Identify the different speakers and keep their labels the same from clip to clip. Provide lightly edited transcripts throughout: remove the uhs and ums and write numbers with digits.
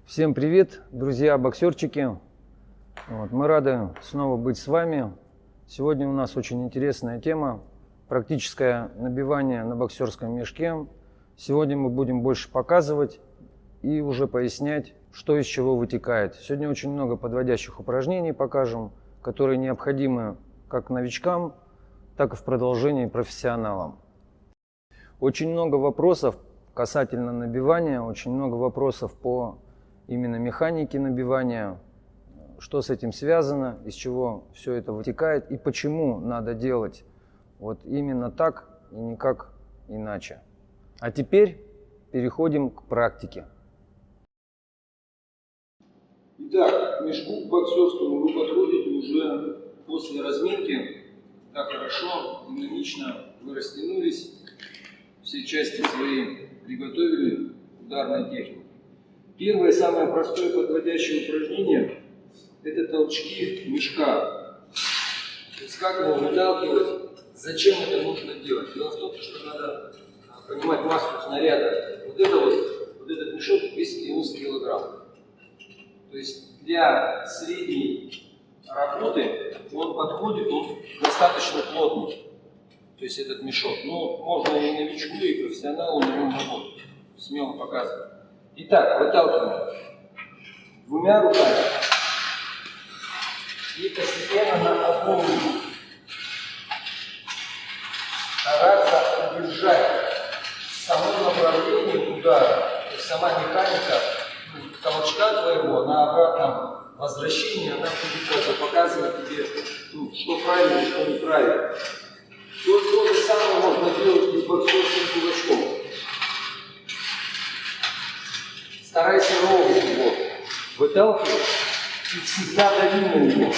Speaker 1: Всем привет, друзья-боксерчики! Мы рады снова быть с вами. Сегодня у нас очень интересная тема – практическое набивание на боксерском мешке. Сегодня мы будем больше показывать и уже пояснять, что из чего вытекает. Сегодня очень много подводящих упражнений покажем, которые необходимы как новичкам, так и в продолжении профессионалам. Очень много вопросов касательно набивания, очень много вопросов по именно механики набивания, что с этим связано, из чего все это вытекает и почему надо делать вот именно так и никак иначе. А теперь переходим к практике.
Speaker 2: Итак, к мешку боксерскому вы подходите уже после разминки. Так хорошо, динамично вы растянулись, все части свои приготовили к ударной технике. Первое, самое простое подводящее упражнение – это толчки мешка. То есть как его выталкивать, зачем это нужно делать. Дело в том, что надо понимать массу снаряда. Вот этот мешок весит 90 килограммов. То есть для средней работы он подходит, он достаточно плотный. То есть этот мешок. Но можно и новичку, и профессионалу на нем работать. Смело показывать. Итак, выталкиваем двумя руками и постепенно на одну руку стараться удержать само направление удара. То есть сама механика толчка твоего на обратном возвращении, она будет показывать тебе, что правильно, что неправильно. То же самое можно делать и с боксерским кулачком. Старайся ровно его выталкивать и всегда дави на него,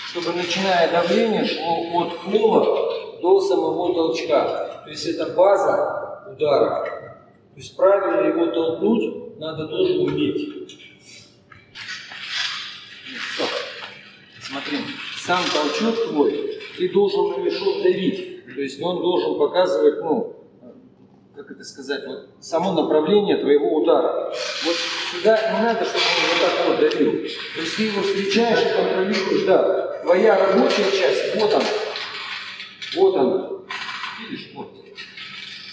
Speaker 2: чтобы, начиная давление, шло от пола до самого толчка. То есть это база удара. То есть правильно его толкнуть надо тоже уметь. Смотри, сам толчок твой, ты должен на мешок давить. То есть он должен показывать, как это сказать, вот само направление твоего удара. Вот сюда не надо, чтобы он вот так вот давил. То есть ты его встречаешь и контролируешь, да. Твоя рабочая часть, вот она. Вот она. Видишь, вот.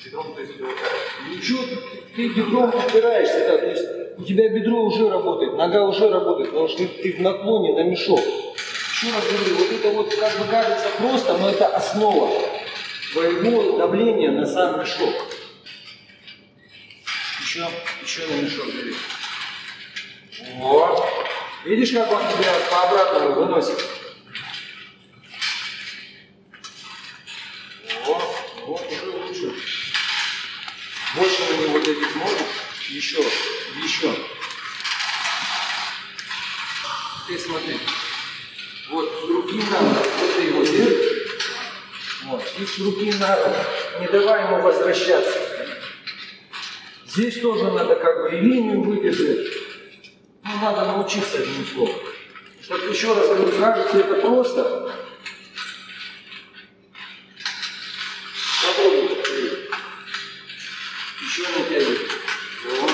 Speaker 2: Бедром, то есть, вот так. Ничего, ты бедром опираешься, да, то есть у тебя бедро уже работает, нога уже работает, потому что ты в наклоне на мешок. Еще раз говорю, вот это вот как бы кажется просто, но это основа твоего давления на сам мешок. Еще на мешок дави. Вот. Видишь, как он тебя по обратному выносит? Вот, уже лучше. Больше на него давить можешь? Еще. Ты смотри. Вот с руки надо, вот ты его держишь. Вот. И с руки надо, не давай ему возвращаться. Здесь тоже надо как бы и линию выдержать. Надо научиться одним словом. Чтобы еще раз говорю, кажется, это просто. Попробуй. Еще натягивай. Вот.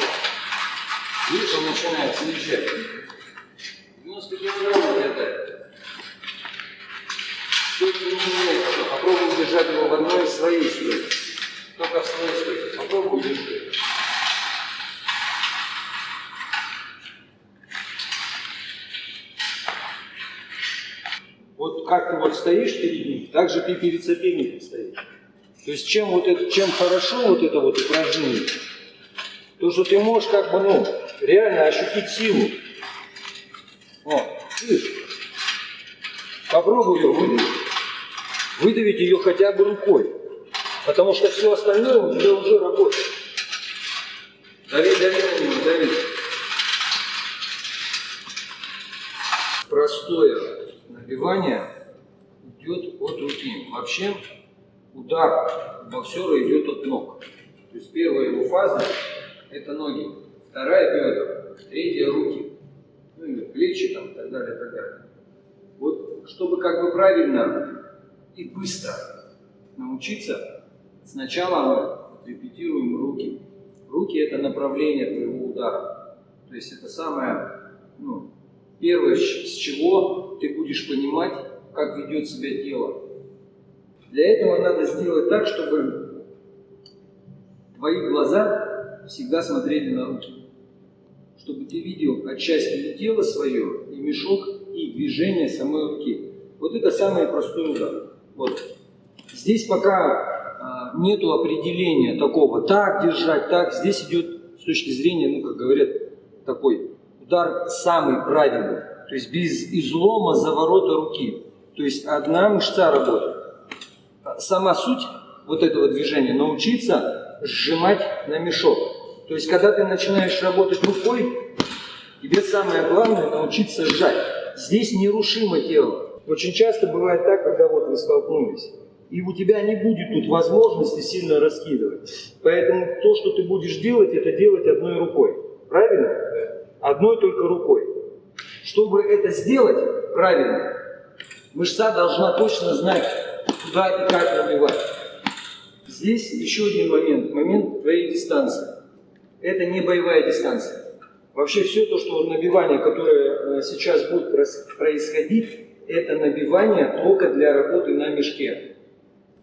Speaker 2: Видишь, он начинает съезжать. 90 килограммов это. Что-то не меняется. Попробуй держать его в одной своей стойке. Только в своей стойке. Попробуй держать. Вот как ты вот стоишь перед ним, так же ты перед соперником стоишь. То есть чем хорошо вот это вот упражнение, то что ты можешь как бы, реально ощутить силу. Видишь? Попробуй ее выдавить. Выдавить ее хотя бы рукой. Потому что все остальное у тебя уже работает. Дави на него, дави. Простое набивание идет от руки. Вообще удар боксера идет от ног. То есть первая его фаза это ноги, вторая бедра, третья руки, или плечи там, и так далее, и так далее. Вот чтобы как бы правильно и быстро научиться, сначала мы репетируем руки. Руки это направление твоего удара. То есть это самое, ну, первое, с чего ты будешь понимать, как ведет себя тело. Для этого надо сделать так, чтобы твои глаза всегда смотрели на руки. Чтобы ты видел отчасти и тело свое, и мешок, и движение самой руки. Вот это самый простой удар. Вот. Здесь пока нету определения такого, так держать, так. Здесь идет с точки зрения, ну, как говорят, такой удар самый правильный. То есть без излома заворота руки. То есть одна мышца работает. Сама суть вот этого движения — научиться сжимать на мешок. То есть когда ты начинаешь работать рукой, тебе самое главное научиться сжать. Здесь нерушимо тело. Очень часто бывает так, когда вот вы столкнулись, и у тебя не будет тут возможности сильно раскидывать. Поэтому то, что ты будешь делать, это делать одной рукой. Правильно? Одной только рукой. Чтобы это сделать правильно, мышца должна точно знать, куда и как набивать. Здесь еще один момент. Момент твоей дистанции. Это не боевая дистанция. Вообще все то, что набивание, которое сейчас будет происходить, это набивание только для работы на мешке.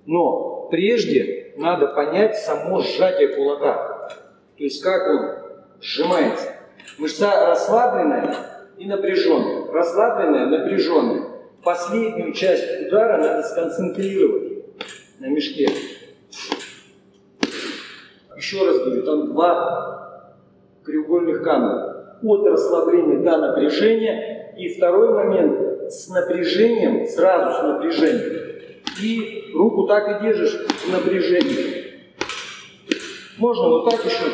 Speaker 2: Но прежде надо понять само сжатие кулака. То есть как он сжимается. Мышца расслабленная и напряженная. Расслабленная, напряженная. Последнюю часть удара надо сконцентрировать на мешке. Еще раз говорю, там два краеугольных камня. От расслабления до напряжения. И второй момент с напряжением, сразу с напряжением. И руку так и держишь в напряжении. Можно вот так еще.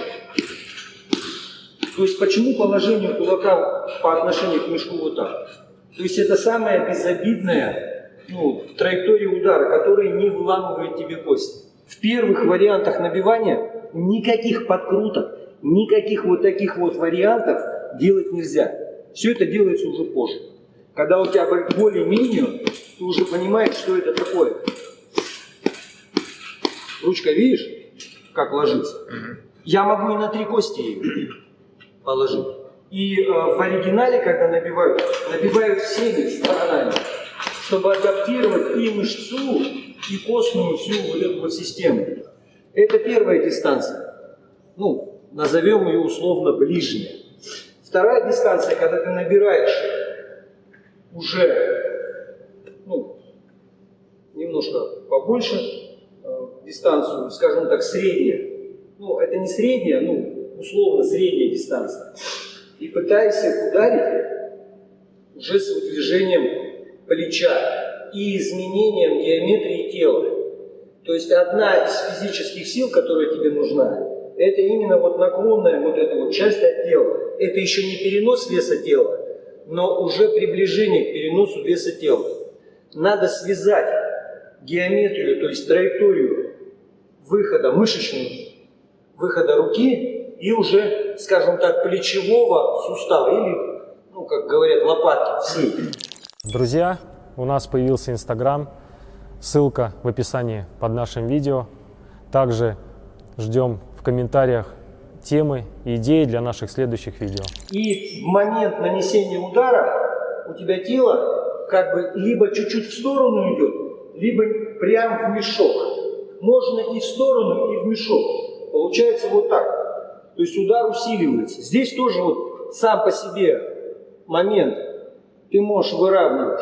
Speaker 2: То есть почему положение кулака по отношению к мешку вот так? То есть это самая безобидная, ну, траектория удара, которая не выламывает тебе кости. В первых вариантах набивания никаких подкруток, никаких вот таких вот вариантов делать нельзя. Все это делается уже позже. Когда у тебя более-менее, ты уже понимаешь, что это такое. Ручка, видишь, как ложится? Я могу и на 3 кости ее положить. И в оригинале, когда набивают всеми сторонами, чтобы адаптировать и мышцу, и костную всю вот эту вот систему. Это первая дистанция. Ну, назовем ее условно ближняя. Вторая дистанция, когда ты набираешь уже, ну, немножко побольше дистанцию, скажем так, средняя. Ну, это не средняя, ну, условно средняя дистанция. И пытаешься ударить уже с выдвижением плеча и изменением геометрии тела. То есть одна из физических сил, которая тебе нужна, это именно вот наклонная вот эта вот часть от тела. Это еще не перенос веса тела, но уже приближение к переносу веса тела. Надо связать геометрию, то есть траекторию выхода, мышечного выхода руки и уже, скажем так, плечевого сустава или, ну, как говорят, лопатки всей.
Speaker 3: Друзья, у нас появился Инстаграм, ссылка в описании под нашим видео. Также ждем в комментариях темы и идеи для наших следующих видео.
Speaker 2: И в момент нанесения удара у тебя тело как бы либо чуть-чуть в сторону идет, либо прям в мешок. Можно и в сторону, и в мешок. Получается вот так. То есть удар усиливается. Здесь тоже вот сам по себе момент ты можешь выравнивать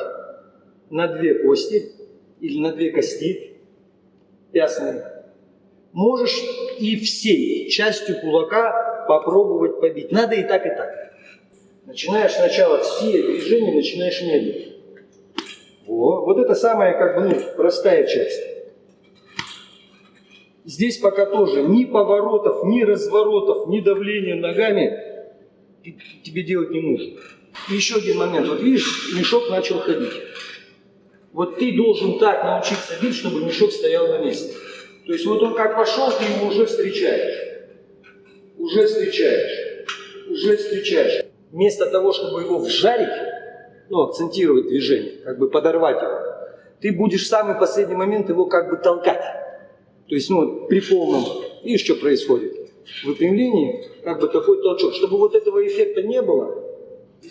Speaker 2: на 2 кости или на 2 кости пястные. Можешь и всей частью кулака попробовать побить. Надо и так, и так. Начинаешь сначала все движения, начинаешь медленно. Вот это самая как бы, ну, простая часть. Здесь пока тоже ни поворотов, ни разворотов, ни давления ногами тебе делать не нужно. И еще один момент. Вот видишь, мешок начал ходить. Вот ты должен так научиться бить, чтобы мешок стоял на месте. То есть вот он как пошел, ты его уже встречаешь. Уже встречаешь. Уже встречаешь. Вместо того, чтобы его вжарить, ну, акцентировать движение, как бы подорвать его, ты будешь в самый последний момент его как бы толкать. То есть, ну, при полном, видишь, что происходит? выпрямлении как бы такой толчок. Чтобы вот этого эффекта не было,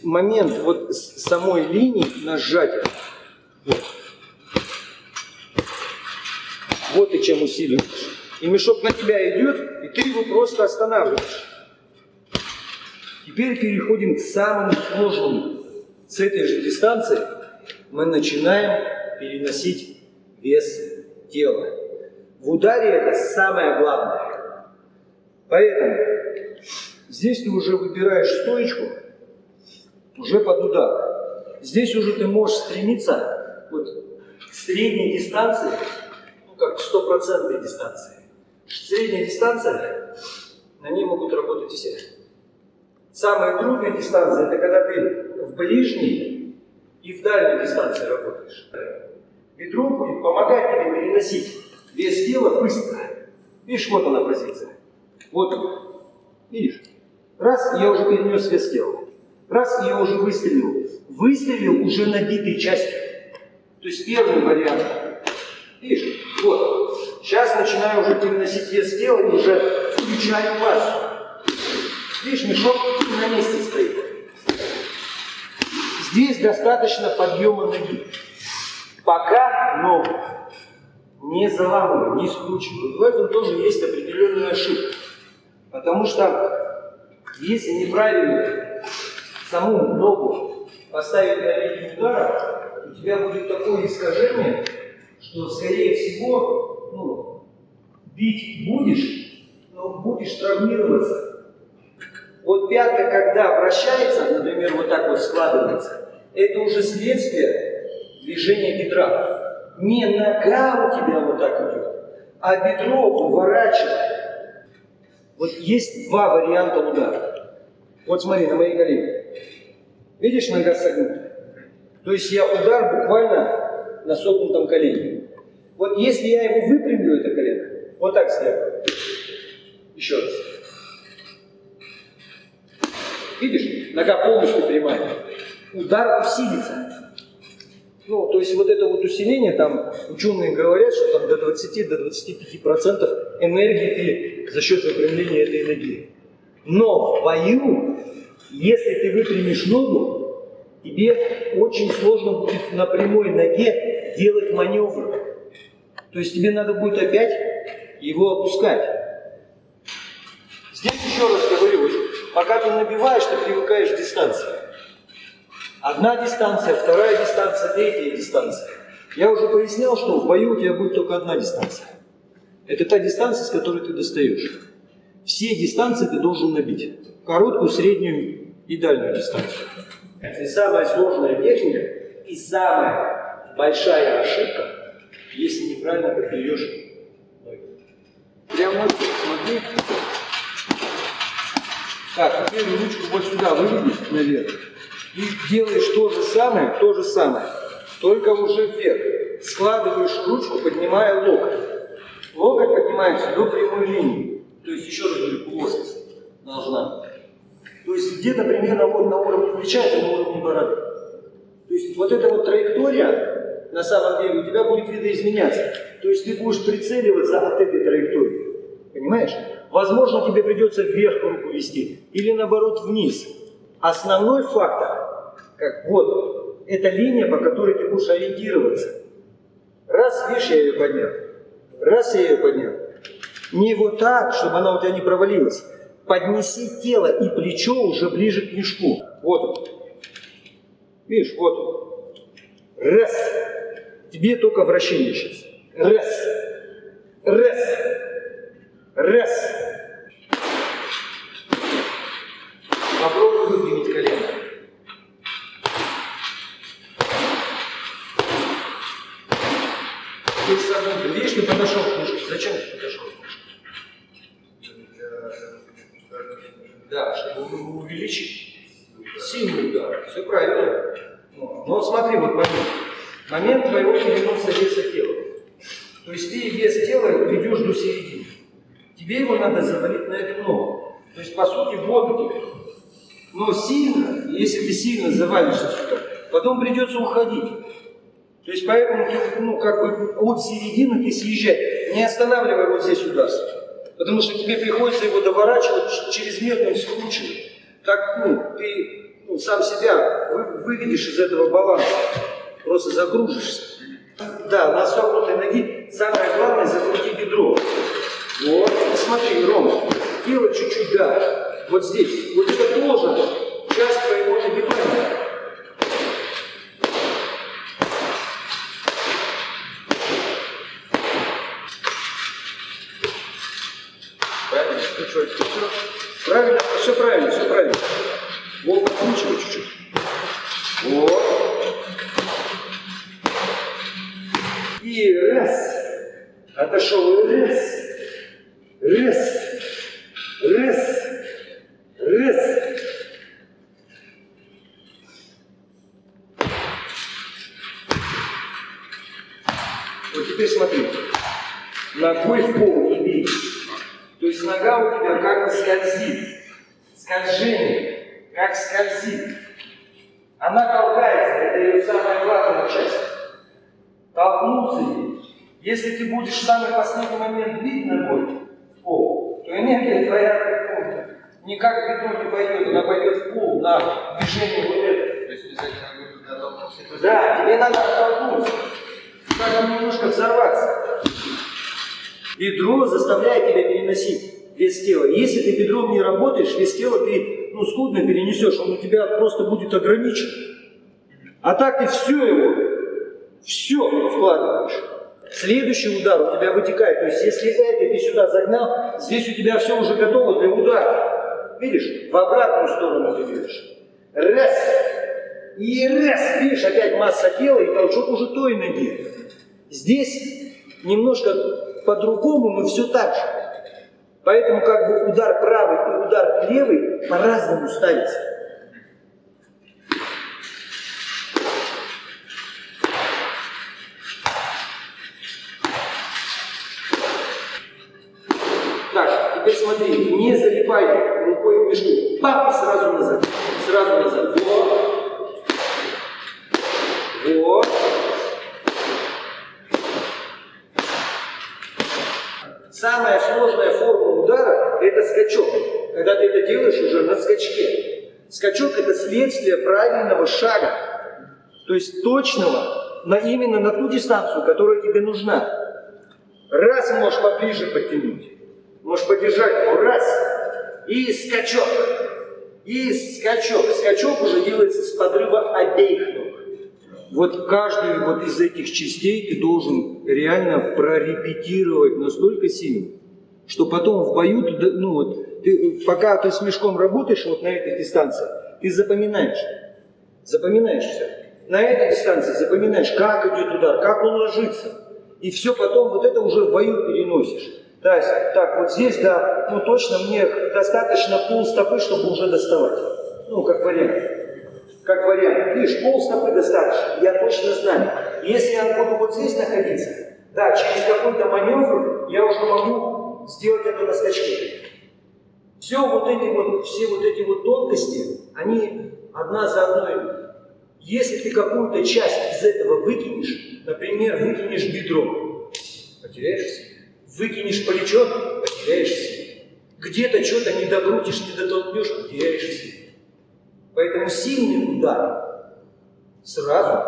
Speaker 2: момент вот самой линии на сжатие. Вот и чем усиливаешь. И мешок на тебя идет, и ты его просто останавливаешь. Теперь переходим к самому сложному. С этой же дистанции мы начинаем переносить вес тела. В ударе это самое главное. Поэтому здесь ты уже выбираешь стоечку уже под удар. Здесь уже ты можешь стремиться вот к средней дистанции, ну как к 100% дистанции. Средняя дистанция, на ней могут работать все. Самая трудная дистанция, это когда ты в ближней и в дальней дистанции работаешь. Бедро будет помогать тебе переносить вес тела быстро. Видишь, вот она позиция. Вот она. Видишь? Раз, я уже перенес вес тела. Раз, я уже выстрелил. Выстрелил уже набитой частью. То есть первый вариант. Видишь? Вот. Сейчас начинаю уже переносить вес тела и уже включаю массу. Видишь, мешок на месте стоит. Здесь достаточно подъема ноги. Пока ногу не заламываю, не скручиваю. В этом тоже есть определенная ошибка. Потому что если неправильно саму ногу поставить на линию удара, у тебя будет такое искажение, что, скорее всего, бить будешь, но будешь травмироваться. Вот пятка, когда вращается, например, вот так вот складывается, это уже следствие движения бедра. Не нога у тебя вот так идет, а бедро выворачивает. Вот есть два варианта удара. Вот смотри, на мои колени. Видишь, нога согнута? То есть я удар буквально на согнутом колене. Вот если я его выпрямлю, это колено, вот так сделаю. Еще раз. Видишь, нога полностью прямая. Удар усилится. То есть вот это вот усиление, там ученые говорят, что там до 20-25% энергии ты за счет выпрямления этой ноги. Но в бою, если ты выпрямишь ногу, тебе очень сложно будет на прямой ноге делать маневр. То есть тебе надо будет опять его опускать. Здесь еще раз говорю, пока ты набиваешь, ты привыкаешь к дистанции. Одна дистанция, вторая дистанция, третья дистанция. Я уже пояснял, что в бою у тебя будет только одна дистанция. Это та дистанция, с которой ты достаешь. Все дистанции ты должен набить. Короткую, среднюю и дальнюю дистанцию. Это самая сложная техника и самая большая ошибка, если неправильно подберешь ноги. Прямо вот смотри. Так, теперь ручку вот сюда выведи наверх. И делаешь то же самое, только уже вверх. Складываешь ручку, поднимая локоть. Локоть поднимается до прямой линии. То есть, еще раз говорю, плоскость должна. То есть, где-то примерно вот на уровне плеча, это на уровне бороды. То есть, вот эта вот траектория, на самом деле, у тебя будет видоизменяться. То есть, ты будешь прицеливаться от этой траектории. Понимаешь? Возможно, тебе придется вверх руку вести, или наоборот вниз. Основной фактор, как вот, это линия, по которой ты будешь ориентироваться. Раз, видишь, я ее поднял. Раз, я ее поднял. Не вот так, чтобы она у тебя не провалилась. Поднеси тело и плечо уже ближе к мешку. Вот он. Видишь, вот он. Раз. Тебе только вращение сейчас. Раз. Раз. Раз. Попробуй выпрямить колено. Видишь, ты подошел к мешку. Зачем ты подошел к мешку? Да, чтобы увеличить силу удара. Все правильно. Ну вот смотри, вот момент. Момент твоего переноса веса тела. То есть ты вес тела ведешь до середины. Тебе его надо завалить на эту ногу. То есть, по сути, вот тебе. Но сильно, если ты сильно завалишься сюда, потом придется уходить. То есть, поэтому, как бы от середины ты съезжай. Не останавливай вот здесь удар. Потому что тебе приходится его доворачивать, чрезмерно скручивать. Так, ты сам себя выведешь из этого баланса. Просто загружишься. Да, на согнутой ноги самое главное закрути бедро. Вот, смотри, Рома, тело чуть-чуть, да, вот здесь. Вот это тоже часть твоего набивания. Правильно, правильно, все правильно, все правильно. Вот, подкручивай чуть-чуть. Вот. И раз. Отошел, и раз. Раз. Раз. Раз. Вот теперь смотри. Ногой в пол не бей. То есть нога у тебя как бы скользит. Скольжение. Как скользит. Она толкается. Это ее самая главная часть. Толкнуться ей. Если ты будешь в самый последний момент бить ногой в пол, то энергия твоя никак в бедро не пойдет, она пойдет в пол на движение вот это.
Speaker 4: То есть обязательно ногой туда толкнуться?
Speaker 2: Да, тебе надо оттолкнуться. Надо немножко взорваться. Бедро заставляет тебя переносить вес тела. Если ты бедром не работаешь, вес тела ты скудно перенесешь, он у тебя просто будет ограничен. А так ты все вкладываешь. Следующий удар у тебя вытекает. То есть, если это ты сюда загнал, здесь у тебя все уже готово для удара. Видишь? В обратную сторону ты бежишь. Раз. И раз. Видишь, опять масса тела и толчок уже той ноги. Здесь немножко по-другому, но все так же. Поэтому как бы удар правый и удар левый по-разному ставится. Так, теперь смотри, не залипай рукой в мешку. Пап, и сразу назад. Сразу назад. Вот. Вот. Самая сложная форма удара – это скачок. Когда ты это делаешь уже на скачке. Скачок – это следствие правильного шага. То есть точного, именно на ту дистанцию, которая тебе нужна. Раз можешь поближе подтянуть. Можешь подержать его. Раз. И скачок. И скачок. Скачок уже делается с подрыва обеих ног. Вот каждую вот из этих частей ты должен реально прорепетировать настолько сильно, что потом в бою, пока ты с мешком работаешь вот на этой дистанции, ты запоминаешь. Запоминаешь все. На этой дистанции запоминаешь, как идет удар, как он ложится. И все потом вот это уже в бою переносишь. То есть, так, вот здесь, да, точно мне достаточно полстопы, чтобы уже доставать. Как вариант. Как вариант. Видишь, полстопы достаточно, я точно знаю. Если я буду вот здесь находиться, да, через какой-то маневр я уже могу сделать это на скачке. Все вот эти тонкости, они одна за одной. Если ты какую-то часть из этого выкинешь, например, выкинешь бедро, потеряешься. Выкинешь плечо, потеряешься. Где-то что-то не докрутишь, не дотолкнешь, потеряешься. Поэтому сильный удар сразу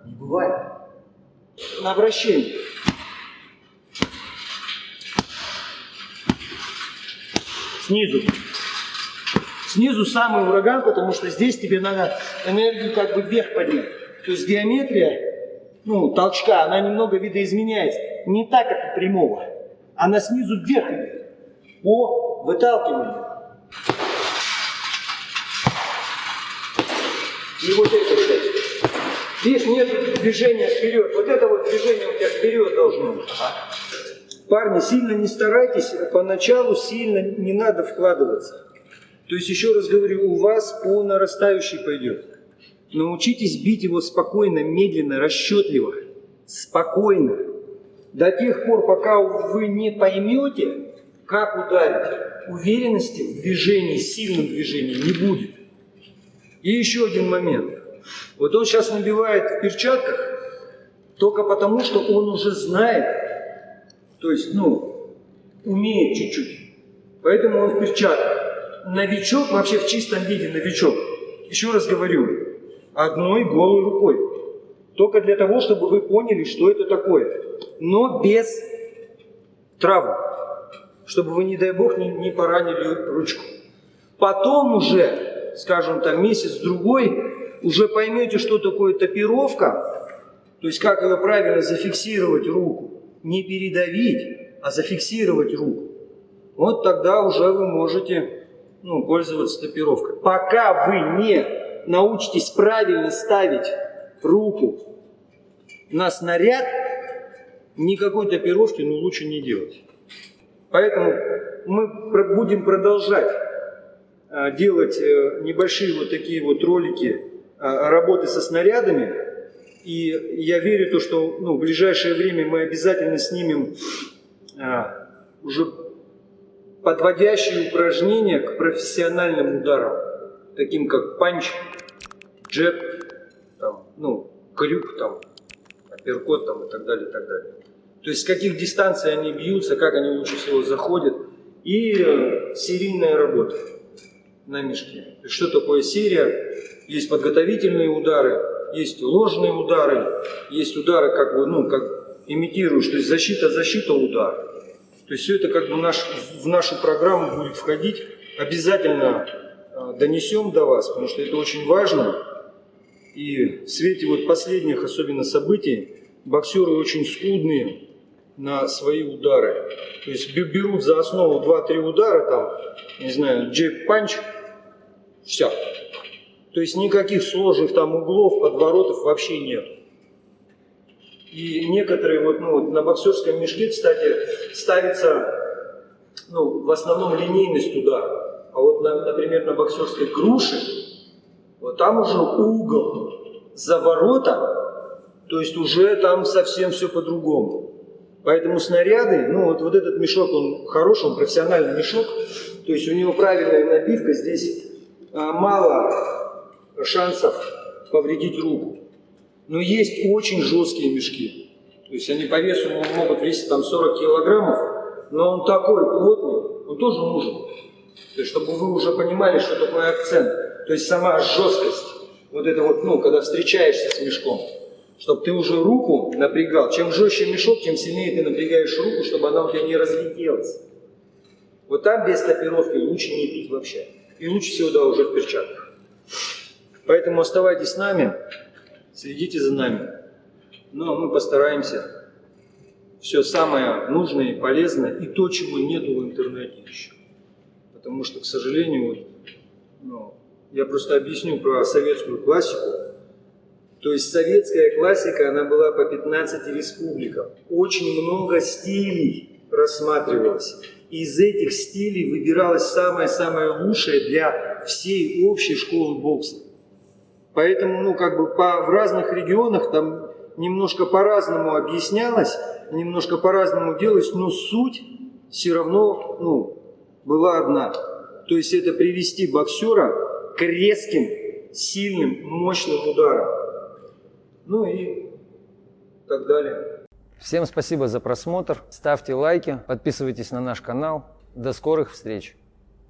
Speaker 2: не бывает. На вращение. Снизу. Снизу самый ураган, потому что здесь тебе надо энергию как бы вверх поднять. То есть геометрия, толчка, она немного видоизменяется. Не так, как у прямого. Она снизу вверх идет. По выталкиванию. И вот это часть. Видишь, нет движения вперед. Вот это вот движение у тебя вперед должно быть. Парни, сильно не старайтесь, поначалу сильно не надо вкладываться. То есть, еще раз говорю, у вас по нарастающей пойдет. Научитесь бить его спокойно, медленно, расчетливо. Спокойно. До тех пор, пока вы не поймете, как ударить, уверенности в движении, сильном движении не будет. И еще один момент. Вот он сейчас набивает в перчатках только потому, что он уже знает, то есть, умеет чуть-чуть. Поэтому он в перчатках. Новичок, вообще в чистом виде новичок, еще раз говорю, одной голой рукой. Только для того, чтобы вы поняли, что это такое. Но без травм. Чтобы вы, не дай бог, не поранили ручку. Потом уже, скажем там, месяц-другой, уже поймете, что такое топировка, то есть как ее правильно зафиксировать руку. Не передавить, а зафиксировать руку. Вот тогда уже вы можете пользоваться топировкой. Пока вы не научитесь правильно ставить руку на снаряд, никакой топировки лучше не делать. Поэтому мы будем продолжать делать небольшие вот такие вот ролики работы со снарядами. И я верю, то, что в ближайшее время мы обязательно снимем уже подводящие упражнения к профессиональным ударам, таким как панч, джеб, крюк, апперкот и так далее, и так далее. То есть с каких дистанций они бьются, как они лучше всего заходят. И серийная работа на мешке. То есть, что такое серия? Есть подготовительные удары, есть ложные удары, есть удары, как имитируешь, то есть защита, удар. То есть все это в нашу программу будет входить. Обязательно донесем до вас, потому что это очень важно. И в свете последних особенно событий боксеры очень скудные на свои удары. То есть берут за основу 2-3 удара, джеб-панч, все. То есть никаких сложных углов, подворотов вообще нет. И некоторые на боксерском мешке, кстати, ставится в основном линейность удара. А например, на боксерской груше, там уже угол заворота, то есть уже там совсем все по-другому. Поэтому снаряды, вот этот мешок, он хороший, он профессиональный мешок, то есть у него правильная набивка, здесь мало шансов повредить руку. Но есть очень жесткие мешки, то есть они по весу могут весить 40 килограммов, но он такой плотный, он тоже нужен. То есть чтобы вы уже понимали, что такое акцент, то есть сама жесткость, когда встречаешься с мешком. Чтобы ты уже руку напрягал. Чем жестче мешок, тем сильнее ты напрягаешь руку, чтобы она у тебя не разлетелась. Вот там без топировки лучше не пить вообще. И лучше всего уже в перчатках. Поэтому оставайтесь с нами, следите за нами. Но мы постараемся все самое нужное и полезное, и то, чего нету в интернете еще. Потому что, к сожалению, я просто объясню про советскую классику. То есть советская классика, она была по 15 республикам. Очень много стилей рассматривалось. Из этих стилей выбиралось самое-самое лучшее для всей общей школы бокса. Поэтому, в разных регионах там немножко по-разному объяснялось, немножко по-разному делалось, но суть все равно, была одна. То есть это привести боксера к резким, сильным, мощным ударам. И так далее.
Speaker 1: Всем спасибо за просмотр. Ставьте лайки, подписывайтесь на наш канал. До скорых встреч!